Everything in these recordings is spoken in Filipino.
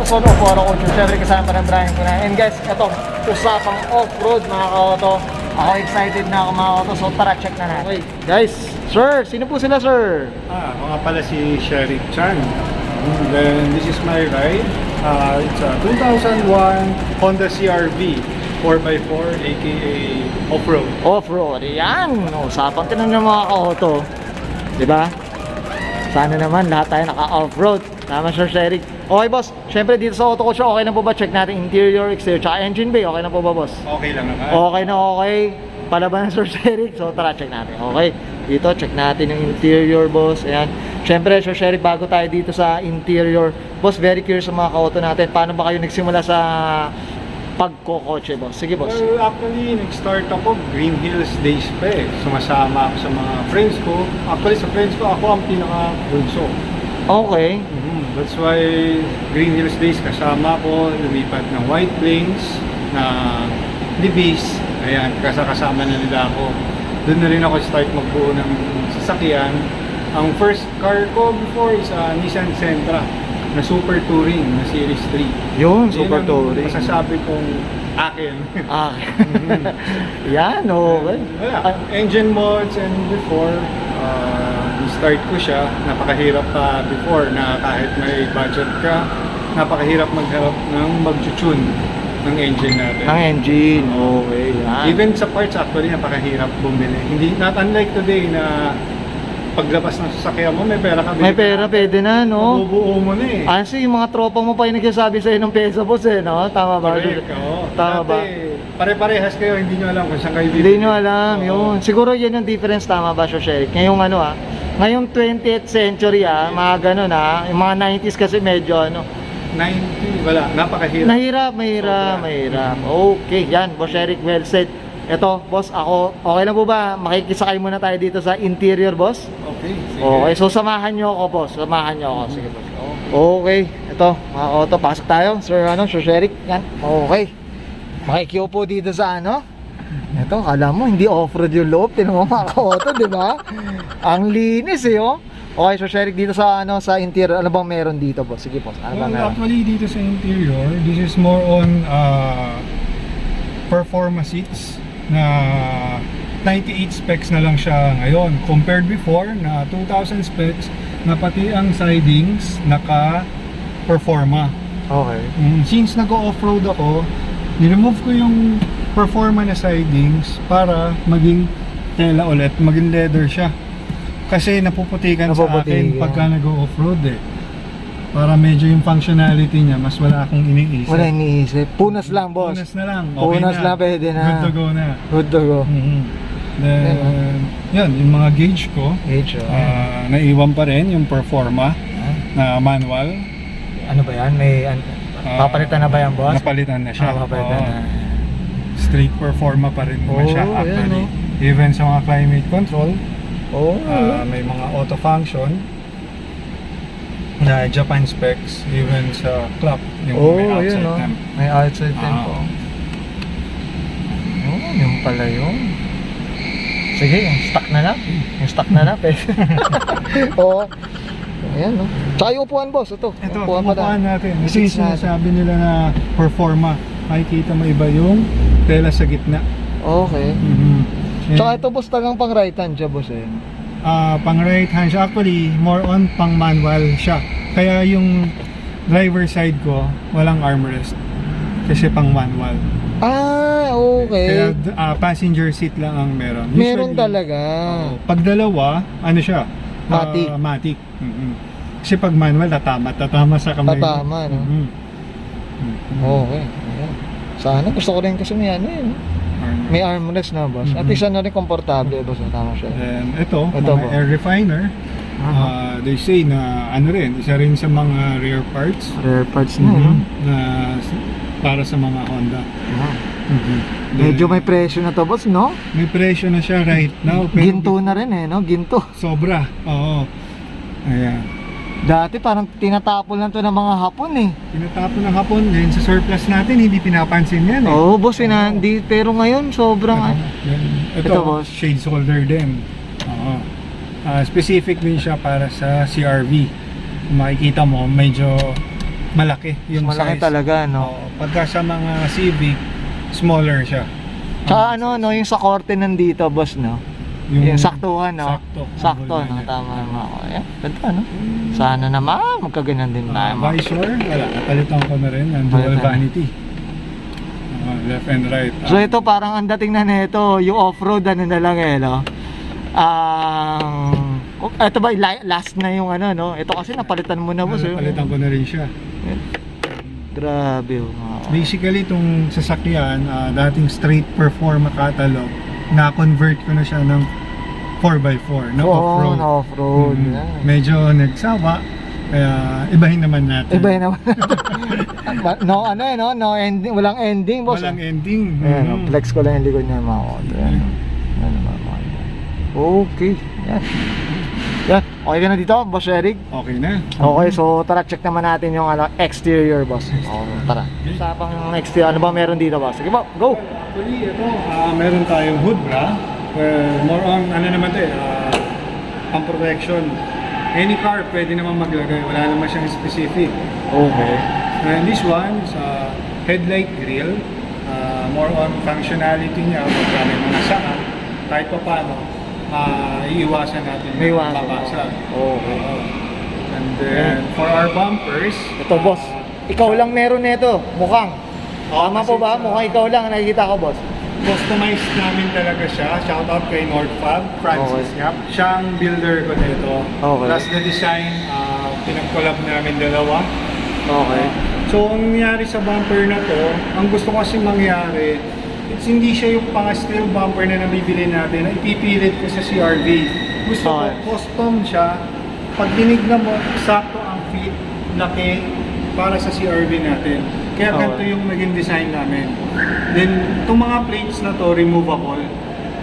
episode of Oro Culture. Siyempre kasama ng Brian ko na. And guys, ito, usapang off-road mga ka-auto. Ako excited na ako mga ka-auto, so tara check na natin. Okay, guys, sir, sino po sila sir? Ako nga pala si Sherry Chan. And then this is my ride. It's a 2001 Honda CR-V 4x4 aka off-road. Off-road, yan. Usapang tinan ng mga ka-auto. Diba? Sana naman lahat tayo naka-off-road. Tama sir Sherry. Okay boss, syempre dito sa auto ko siya, okay na po ba? Check natin interior, exterior, tsaka engine bay. Okay na po ba boss? Okay lang naman. Okay na okay. Palaban ng Sir Sherry. So tara check natin. Okay. Dito check natin yung interior boss. Ayan. Syempre Sir Sherry, bago tayo dito sa interior, boss, very curious sa mga ka-auto natin. Paano ba kayo nagsimula sa pagkokotse boss? Sige boss. Well, actually, nag-start ako Green Hills days pa eh. Sumasama ako sa mga friends ko. Actually, sa friends ko, ako ang pinaka-bunso. Okay. That's why Green Hills days kasama ko, lumipat ng White Plains, na Libis. Ayan, kasama na nila ako. Doon na rin ako start magbuo ng sasakyan. Ang first car ko before is Nissan Sentra na Super Touring na Series 3. Yun, Super Touring. Masasabi kong akin. Yan, okay. Wala. Engine mods and before, start ko siya. Napakahirap pa before na kahit may budget ka, napakahirap magharap ng mag-tune ng engine natin. Ang engine, okay. Yan. Even sa parts actually, napakahirap bumili. Hindi, not unlike today na paglabas ng sasakyan mo, may pera ka. May pera, pwede na, no? Mabubuo mo na eh. Kasi yung mga tropa mo pa yung nagsasabi sa'yo ng pesa boss eh, no? Tama ba? Correct, oo. Tama ba? Pare-parehas kayo, hindi nyo alam kung saan kayo bibili. Hindi nyo alam, yun. Siguro yan yung difference, tama ba, Sir Sherry? Ngayong ano ngayong 20th century mga ganun yung mga 90s kasi medyo 90, wala, napakahirap. Mahirap. Okay, yan, Boss Eric, well said. Ito, boss, ako, okay lang po ba? Makikisakay muna tayo dito sa interior, boss? Okay, sige. Okay, so samahan nyo ako, boss. Samahan nyo ako. Sige, boss. Okay, ito, mga auto, pasok tayo. Sir, Sir Eric, yan. Okay. Makikiupo dito sa ito, alam mo, hindi off-road yung loob. Tinan mo mga ka-auto, di ba? Ang linis oh. Okay, so Sherry, dito sa sa interior, ano bang meron dito, boss? Sige, boss. Ano bang meron? Actually, dito sa interior, this is more on performance seats na 98 specs na lang siya ngayon. Compared before na 2000 specs na pati ang sidings naka-performa. Okay. Since nag-off-road ako, niremove ko yung performa na sidings para maging tela ulit, maging leather siya. Kasi napuputikan sa akin pagka nag-off-road eh. Para medyo yung functionality niya, mas wala akong iniisip. Wala iniisip. Punas lang, boss. Punas na lang. Okay Punas na. lang, pwede na. Good to go na. Good to go. Then, yan, yung mga gauge ko. Gauge, naiwan pa rin yung performa na manual. Ano ba yan? May, papalitan na ba yan, boss? Napalitan na siya. Papalitan na. Straight performa pa rin naman siya actually. Yan, Even sa mga climate control, may mga auto function na Japan specs, even sa clock, yung may outside temp. May outside temp po. Yung pala yun. Sige, yung stock na lang. Yung stock na lang. Oo. Ayan, no? Tsaka yung upuan, boss. Ito upuan natin. Ito yung sinasabi nila na performa. Makikita mo iba yung tela sa gitna. Okay. Tsaka ito, boss, tagang pang right hand siya, boss eh. Pang right hand siya. Actually, more on pang manual siya. Kaya yung driver side ko, walang armrest. Kasi pang manual. Okay. Kaya passenger seat lang ang meron. Meron talaga. Pag dalawa, ano siya? Matic. Matic. Kasi pag manual, tatama sa kamay. Tatama, no? Okay. Ayan. Sana, gusto ko rin kasi may armrest na, boss. At least rin komportable, boss. Tama siya. And ito mga air refiner. They say na isa rin sa mga rare parts. Rare parts na, na para sa mga Honda. Medyo may presyo na to, boss, no? May presyo na siya right now. Pero ginto na rin no? Ginto. Sobra. Oo. Ayan. Dati parang tinatapon lang to ng mga Hapon Tinatapon ng Hapon. Ngayon sa surplus natin, hindi pinapansin yan boss, pero ngayon sobrang ito boss, shades holder din. Specific din siya para sa CR-V. Makikita mo, medyo malaki yung Malaki size. talaga, no? Oo, pagka sa mga Civic, smaller siya. Tsaka ano, no, yung sa korte nandito, boss, no? Yung saktuhan, no? Sakto, no? Tama naman ako. Ayan, ganda, no? Sana naman, magkaganyan din tayo. Visor, wala. Napalitan ko na rin ang dual Palitan. vanity. Left and right. So ito parang ang dating na nito, yung off-road ano na lang eh, no? Ito ba last na yung ano, no? Ito kasi napalitan mo na, boss. Napalitan ko na rin siya. Grabe, oh. Basically, itong sasakyan, dating straight performa catalog, na-convert ko na siya ng 4x4 na off-road. Na off-road. Mm. Yeah. Medyo nagsawa, kaya ibahin naman natin. Iba yun naman. No, ano eh, no? No ending, walang ending, boss. Walang ending. Ayan, flex ko lang yung likod niya, mga auto. Ayan. Ayan, mga auto. Okay. Yan. Yan. Okay ka na dito, Boss Eric? Okay na. Okay, so tara check naman natin yung ano, exterior, boss. Tara. Usapang yung exterior, ano ba meron dito, boss? Sige po, go! Actually, ito, meron tayong hood bra. More on, ano naman ito pang protection. Any car pwede naman maglagay, wala naman siyang specific. Okay. And this one is a headlight grille. More on functionality niya, pagka may mga saka, kahit pa paano, iiwasan natin May yung iwasan. babasag. Okay. And then, for our bumpers, Ito, boss. Ikaw lang meron nito, mukhang. Tama po kasi ba? sa- Mukhang ikaw lang ang nakikita ko, boss. customized namin talaga siya. Shoutout kay Nordfab, Francis Okay. Yap. Siya ang builder ko nito. Okay. Plus the design, pinag-collab namin dalawa. Okay. So, ang nangyari sa bumper na to, ang gusto ko kasi mangyari, hindi siya yung pang-steel bumper na nabibili natin na ipipilit ko sa CRV. Gusto ko, Okay. custom siya. Pag dinignan mo, sakto ang fit, laki, para sa CRV natin. Kaya Okay. ganito yung naging design namin. Then, itong mga plates na to, removable.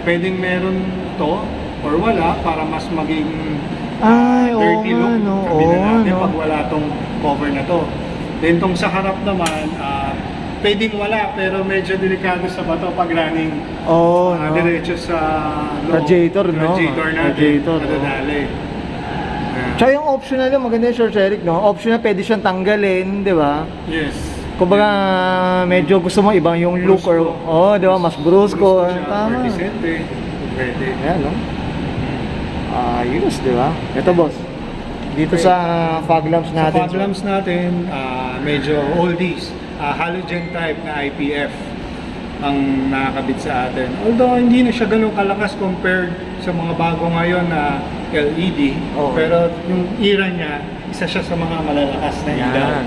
Pwedeng meron to or wala para mas maging Ay, oo dirty nga, look. no? Sabi na Oo, natin no? pag wala tong cover na to. Then, itong sa harap naman, pwedeng wala pero medyo delikado sa bato pag running Oo, no? diretso sa loob. Radiator, no? Radiator natin. Radiator, no? Nadadali. Tsaka yung optional yung maganda yung Sir Eric, no? Optional, pwede siyang tanggalin, di ba? Yes. Kumbaga, medyo gusto mo ibang yung look or, Brusco. di ba? Mas brusco. Siya, Tama. or decente. Pwede. Ayan, no? Ayos, di ba? Ito, boss. Dito sa fog lamps Sa natin. fog lamps natin, medyo oldies. Halogen type na IPF ang nakakabit sa atin. Although hindi na siya ganun kalakas compared sa mga bago ngayon na LED. Oo. Pero yung era niya, isa siya sa mga malalakas na ilaw. Ayan.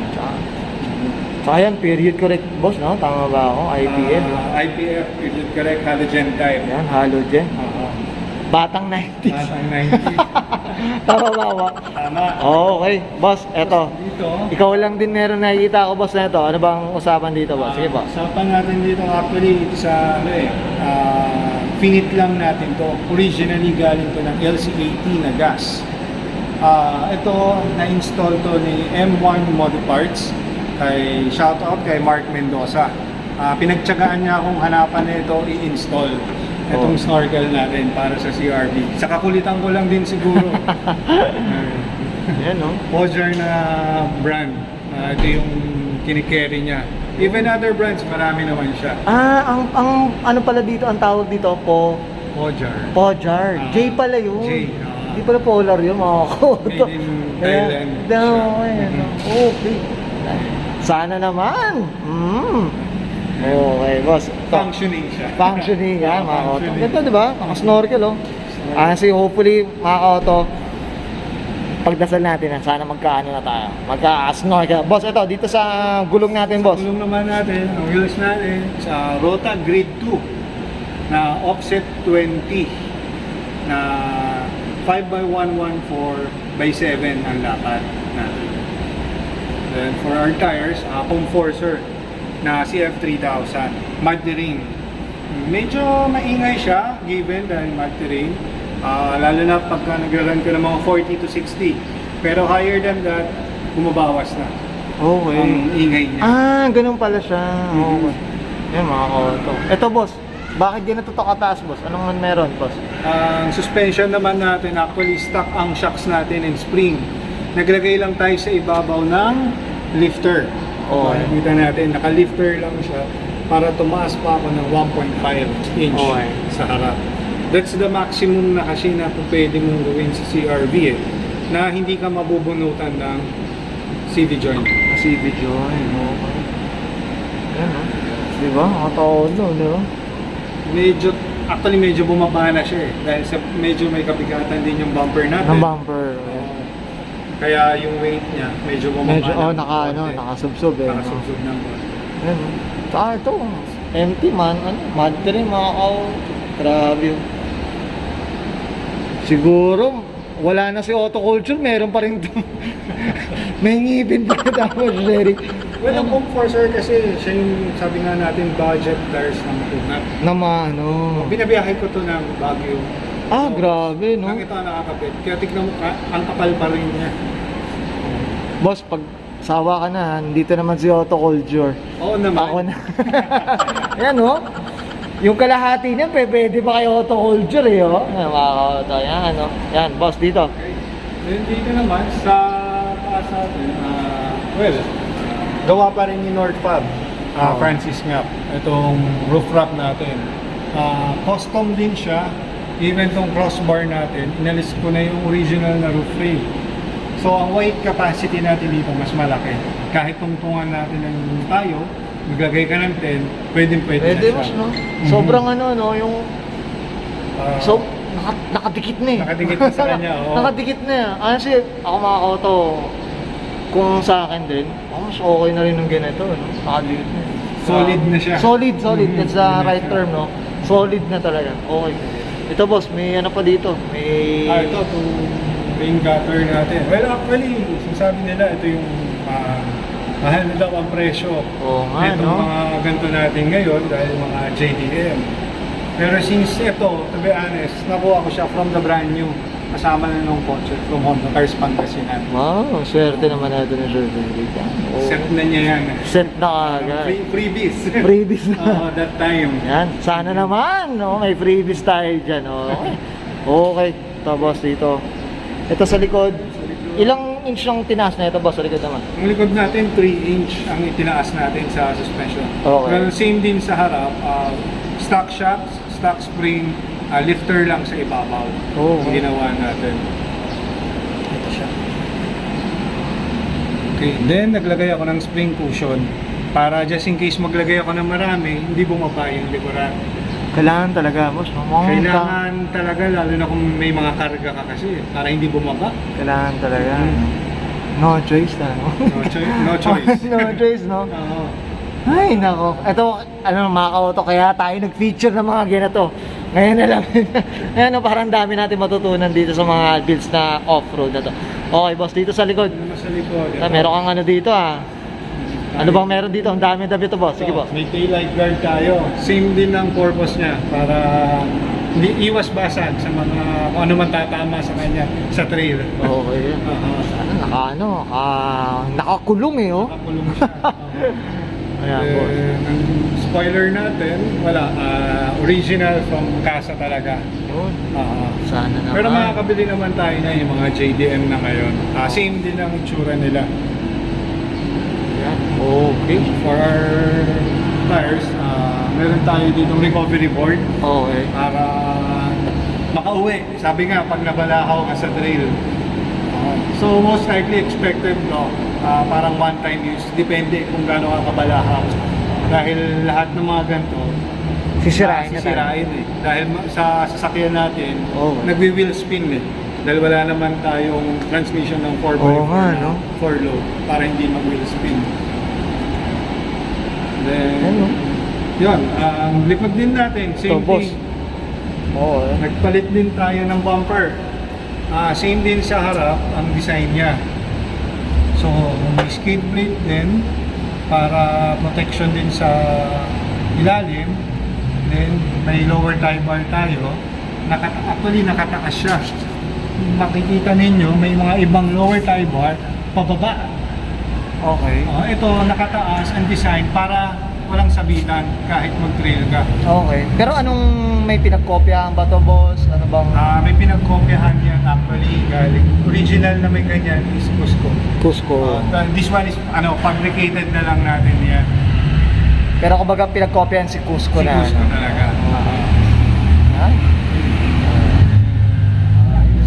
Tsaka yan, period correct, boss, no? Tama ba ako? IPM. IPF, period correct, halogen type. Ayan, halogen. Oo. Batang 90s. Batang 90. Tama ba ako? Tama. Okay, boss, eto. Dito, Ikaw lang din meron nakikita ko, boss, na ito. Ano bang usapan dito, boss? Sige, boss. usapan natin dito actually sa finite lang natin to. Originally galing to ng LC80 na gas. Ito na-install to ni M1 Motor Parts. Shoutout kay Mark Mendoza. Pinagtiyagaan niya akong hanapan nito i-install itong snorkel natin para sa CRV. Sa kakulitan ko lang din siguro. Ayan, no? Pojar na brand. Ito yung kinikerry niya. Even other brands, marami naman siya. Ang ano pala dito, ang tawag dito, Pojar. Pojar. J pala yun. J, Hindi pala Polar yun, mga koto. Made in Thailand siya. Okay. Sana naman. Okay, boss. Functioning siya. Functioning nga, mga auto. Functioning. Ganda, di ba? Naka-snorkel, oh. Kasi hopefully, mga auto, pagdasal natin na sana magkaano na tayo. Magka-snorkel. Boss, ito, dito sa gulong natin, boss. Tulong naman natin, ang wheels natin sa Rota Grade 2 na offset 20 na 5x114x7 ang lapad natin. Then for our tires, Comforcer na CF3000 mud terrain. Medyo maingay siya given dahil mud terrain. Lalo na pagka nag-run ka ng mga 40 to 60. Pero higher than that, bumabawas na Okay. ang ingay niya. Ganun pala siya. Okay. Yan, mga auto. Ito, boss. Bakit ganito to kataas, boss? Anong meron, boss? Ang suspension naman natin, actually stock ang shocks natin in spring. Naglagay lang tayo sa ibabaw ng lifter. Oo. Nakikita natin, naka-lifter lang siya para tumaas pa ako ng 1.5 inch Okay. sa harap. That's the maximum na kasi na pwede mong gawin sa CRV na hindi ka mabubunutan ng CV joint. CV joint, okay. Yan, no? Di ba? Nakataon doon, di ba? Actually medyo bumaba na siya dahil sa medyo may kabigatan din yung bumper natin. Ng bumper. Kaya yung weight niya medyo bumaba Medyo, na. nakasubsob eh. No? Nakasubsob ng konti. Yan, no? Tsaka ito, empty man, mad ka rin mga kao. Grabe yun. Siguro, wala na si Auto Culture, meron pa rin ito. May ngipin pa na tapos, Jerry. Well, ang Comforcer kasi siya yung sabi nga natin budget tires ng tunat. Naman, ano. Binabiyahe ko to ng Baguio. Ah, grabe, no? Nang ito ang nakakapit. Kaya tignan mo, ang kapal pa rin niya. Boss, pag sawa ka na, dito naman si Auto Culture. Oo naman. Ako na. Yan, no? Yung kalahati niya, pwede pa kayo Auto Culture, eh, oh. Yan, mga ka-auto. Yan, ano. Yan, boss, dito. Okay. Then dito naman sa taas natin, gawa pa rin ni Nordfab, Oo. Francis Ngap. Itong roof wrap natin. Custom din siya. Even tong crossbar natin, inalis ko na yung original na roof frame. So ang weight capacity natin dito mas malaki. Kahit tungtungan natin ng tayo, maglagay ka ng 10, pwede Pwede, na siya. boss, no? Sobrang ano, no? Yung... Ah, So, nakadikit na eh. Nakadikit na sa kanya, oo. Nakadikit na. Kasi ako mga auto, kung sa akin din, mas okay na rin ng ganito, no? Nakadikit na. Solid na siya. Solid. That's the Solid na right siya. term, no? Solid na talaga. Okay. Ito boss, may ano pa dito? May... Ito, itong rain gutter natin. Well, actually, sinasabi nila, ito yung mahal na daw ang presyo. Oo nga, Itong no? mga ganito natin ngayon dahil mga JDM. Pero since ito, to be honest, nakuha ko siya from the brand new. Kasama na nung kotse from Honda Cars Pangasinan. Wow, swerte naman na ito ng Sir Derek. Oh. Set na niya yan. Set na agad. Freebies. Freebies na. That time. Yan, sana naman, no? May freebies tayo dyan, okay. Okay, ito boss dito. Ito sa likod. Ilang inch lang tinaas na ito boss sa likod naman? Ang likod natin, 3 inch ang itinaas natin sa suspension. Okay. Well, same din sa harap. Stock shocks, stock spring, lifter lang sa ibabaw. Oo. Ang ginawa natin. Ito siya. Okay, then naglagay ako ng spring cushion para just in case maglagay ako ng marami, hindi bumaba yung likuran. Kailangan talaga, boss. Kailangan talaga, lalo na kung may mga karga ka kasi, para hindi bumaba. Kailangan talaga. No choice na, no? No choice. No choice. No choice, no? Oo. Ay, nako. Ito, ano, mga ka-auto, kaya tayo nag-feature ng mga ganito. Ngayon na lang. Ngayon, no, parang dami natin matutunan dito sa mga builds na off-road na to. Okay, boss, dito sa likod. Ano sa likod? Meron kang ano dito, ah. Ano bang meron dito? Ang dami dito, boss. Sige, boss. May tail light guard tayo. Same din ang purpose niya para hindi iwas basag sa mga kung ano man tatama sa kanya sa trail. Okay, yan. Sana nakakulong eh, oh. Nakakulong siya. Ayan, boss. Ang spoiler natin, wala. Original from casa talaga. Yun. Sana naman. Pero makakabili naman tayo na yung mga JDM na ngayon. Same din ang itsura nila. Yan. Okay. For our tires, meron tayo ditong recovery board. Okay. Para makauwi. Sabi nga, pag nabalakaw ka sa trail. So most likely expected, no? Parang one time use. Depende kung gaano ka kabalakaw. Dahil lahat ng mga ganito, Sisirain na tayo. sisirain eh. Dahil sa sasakyan natin, Oo. nagwi-wheel spin eh. Dahil wala naman tayong transmission ng 4x4 Oo nga, no? for load para hindi mag-wheel spin. Then, Ano? yun, ang likod din natin, same Ito, boss. thing. Oo, eh. Nagpalit din tayo ng bumper. Same din sa harap ang design niya. So, may skid plate din para protection din sa ilalim. Then, may lower tie bar tayo. Actually, nakataas siya. Makikita ninyo, may mga ibang lower tie bar pababa. Okay. Ito, nakataas ang design para walang sabitan kahit mag-trail ka. Okay. Pero anong may pinagkopyahan ba to, boss? Ano bang May pinagkopyahan yan actually galing. Original na may ganyan is Cusco. Cusco? This one is fabricated na lang natin yan. Pero kumbaga pinagkopyahan si Cusco Si na. Cusco ano? talaga. Ay.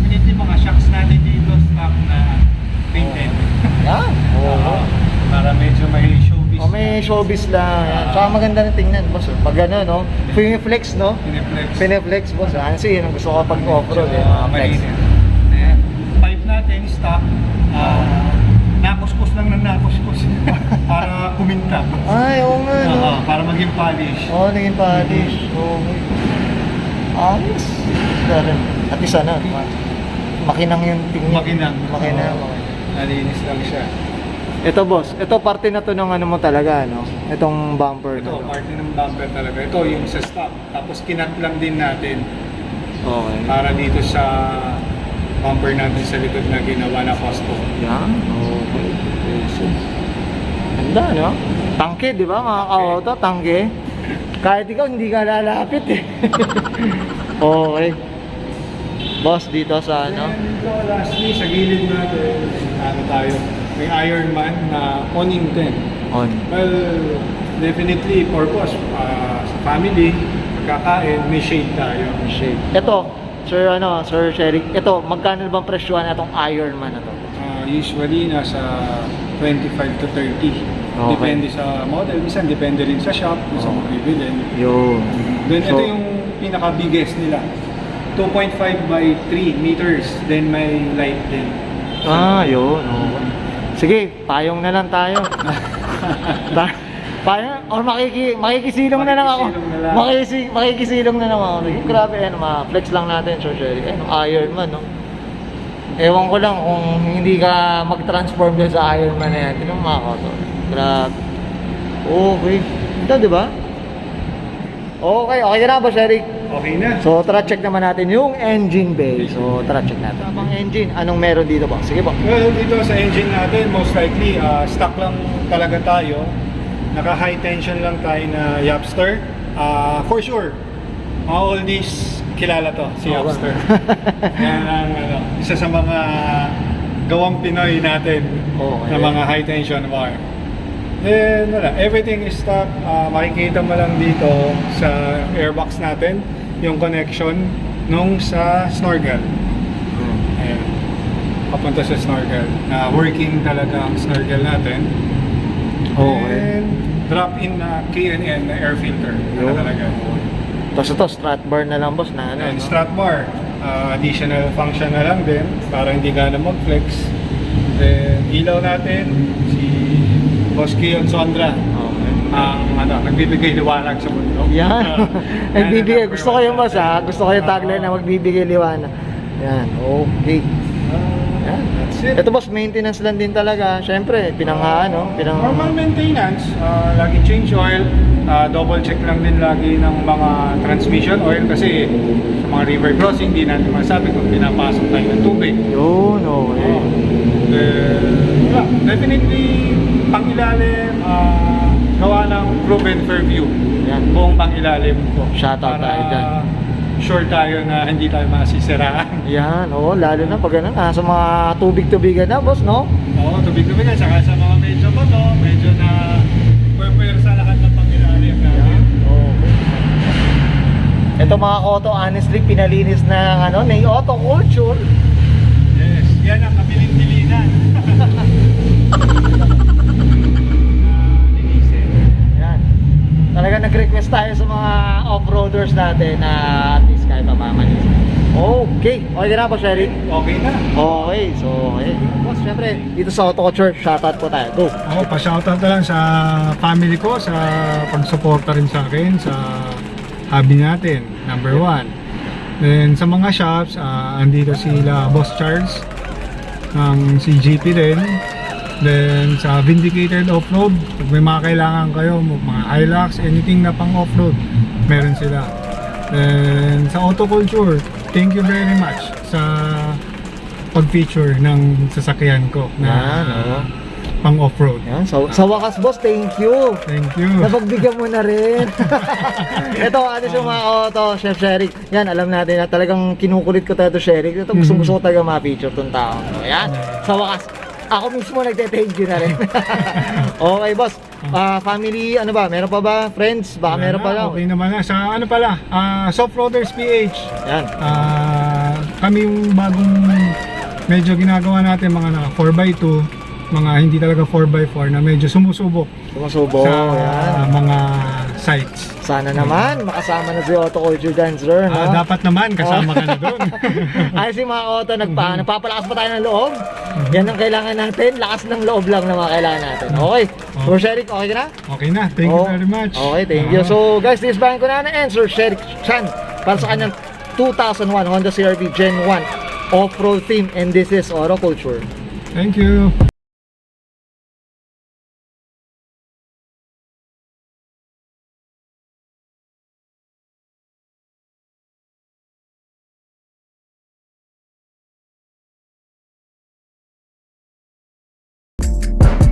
Definitely mga shocks natin dito stock na painted. Yan. Oo. Para medyo may showbiz. May showbiz lang. Yan. Tsaka maganda na tingnan, boss. Pag ano, no? Piniflex, no? Pineflex. Piniflex, boss. Kasi yun ang gusto ko pag off-road. Eh, mga flex. Ayan. Pipe natin, stock. Nakuskus lang ng nakuskus. Para kuminta. Ay, oo nga, no? Para maging polish. Oo, naging polish. Okay. Ayos. At isa na. Makinang yung tingin. Makinang. Makinang. Nalinis lang siya. Ito, boss. Ito parte na to ng ano mo talaga, no? Itong bumper. Ito, na to. parte ng bumper talaga. Ito yung sa stock. Tapos kinat lang din natin Okay. para dito sa bumper natin sa likod na ginawa na custom. Yan. Okay. So, ganda, no? Tangke, di ba mga ka-auto? Tangke. Kahit ikaw, hindi ka lalapit eh. Okay. Boss, dito sa ano? And dito, lastly, sa gilid natin, ano tayo, may Ironman na awning 10. On. Well, definitely purpose. Sa family, pagkakain, may shade tayo. Shade. Ito, Sir Sherry, ito, magkano bang presyuhan na itong Ironman na to? Usually, nasa 25 to 30. Okay. Depende sa model. Minsan, depende rin sa shop, kung saan mo bibilin. Yun. Then, So, ito yung pinaka-biggest nila. 2.5 by 3 meters. Then, may light din. Yun. Okay. Sige, payong na lang tayo. Payong, or makikisilong na lang ako. Makikisilong na lang. Makikisilong na lang ako. Grabe, flex lang natin, Sir Sherry. Ironman, no? Ewan ko lang kung hindi ka mag-transform din sa Ironman na yan. Tignan mo mga koto. Grabe. Okay. Ito, di ba? Okay na ba, Sherry? Okay na. So, tara check naman natin yung engine bay. So, tara check natin. Ang engine, anong meron dito ba? Sige ba? Well, dito sa engine natin, most likely, stock lang talaga tayo. Naka-high tension lang tayo na Yapster. For sure, mga oldies, kilala to, si Oo ba? Yapster. Yan ang isa sa mga gawang Pinoy natin Okay. na mga high tension wire. Then, everything is stock. Makikita mo lang dito sa airbox natin yung connection nung sa snorkel. Ayan. Papunta sa snorkel. Working talaga ang snorkel natin. Okay. And drop-in na K&N na air filter. Yun. Talaga. Tapos ito, strut bar na lang, boss, na ano. And no? strut bar. Additional function na lang din para hindi ka na mag-flex. Then, ilaw natin si Boss Kion Sondra. Okay. Nagbibigay liwanag sa mundo. Yan. Nagbibigay. Number Gusto ko one yung boss, ha? Gusto ko yung tagline na magbibigay liwanag. Yan. Okay. Yan. That's it. Ito, boss, maintenance lang din talaga. Siyempre, Normal maintenance, lagi change oil, double check lang din lagi ng mga transmission oil kasi sa mga river crossing, di natin masabi kung pinapasok tayo ng tubig. Yun, okay. Definitely, pangilalim, gawa ng proven Fairview. Yan. Buong pangilalim ko. Shoutout Para tayo dyan. sure tayo na hindi tayo masisiraan. Yan, oo, lalo na pag ano, nasa mga tubig-tubigan na, boss, no? Oo, tubig-tubig ka. Saka sa mga medyo bato, medyo na pwersa lahat ng pangilalim natin. Yan, okay. Ito mga koto, honestly, pinalinis na ano, ng auto culture. Yes, yan ang kabilin-bilinan. Yan. Talaga nag-request tayo sa mga off-roaders natin na at least kahit pa mamanis. Okay. Okay na po, Sherry? Okay na. Okay. So, okay. Boss, syempre, dito sa Auto Culture, shoutout po tayo. Go. Ako, pa-shoutout na lang sa family ko, sa pagsuporta rin sa akin, sa hobby natin, number 1. Then sa mga shops, andito sila Boss Charles, ng CGP din. Then sa Vindicated Off-Road, pag may mga kailangan kayo, mga Hilux, anything na pang off-road, meron sila. Then sa Auto Culture, thank you very much sa pag-feature ng sasakyan ko na Yan, oo. pang off-road. Yan, sa wakas boss, thank you. Thank you. Napagbigyan mo na rin. Ito, ano siya mga auto, Chef Sherik. Yan, alam natin na talagang kinukulit ko tayo to Sherik. Ito, gusto ko talaga ma-feature tong tao. So, yan, sa wakas, ako mismo nagte-thank you na rin. Okay, boss. Family, ano ba? Meron pa ba? Friends? Baka Wala meron pa na, lang. okay naman na. Sa ano pala, Soft Roaders PH. Yan. Kami yung bagong medyo ginagawa natin mga na 4x2, mga hindi talaga 4x4 na medyo sumusubok Sumusubo. sa Yan. mga sites. Sana naman, makasama na si Auto Culture Dancer, no? Dapat naman kasama ka na doon. Ay, si mga auto, nagpapalakas pa tayo ng loob. Yan ang kailangan natin. Lakas ng loob lang na mga kailangan natin. Okay. Sir Sherik, okay ka na? Okay na, thank you very much. Okay, thank you. So guys, this is Brian Conana and Sir Sherik Chan para sa kanyang 2001 Honda CR-V Gen 1 off-road theme, and this is Auto Culture. Thank you.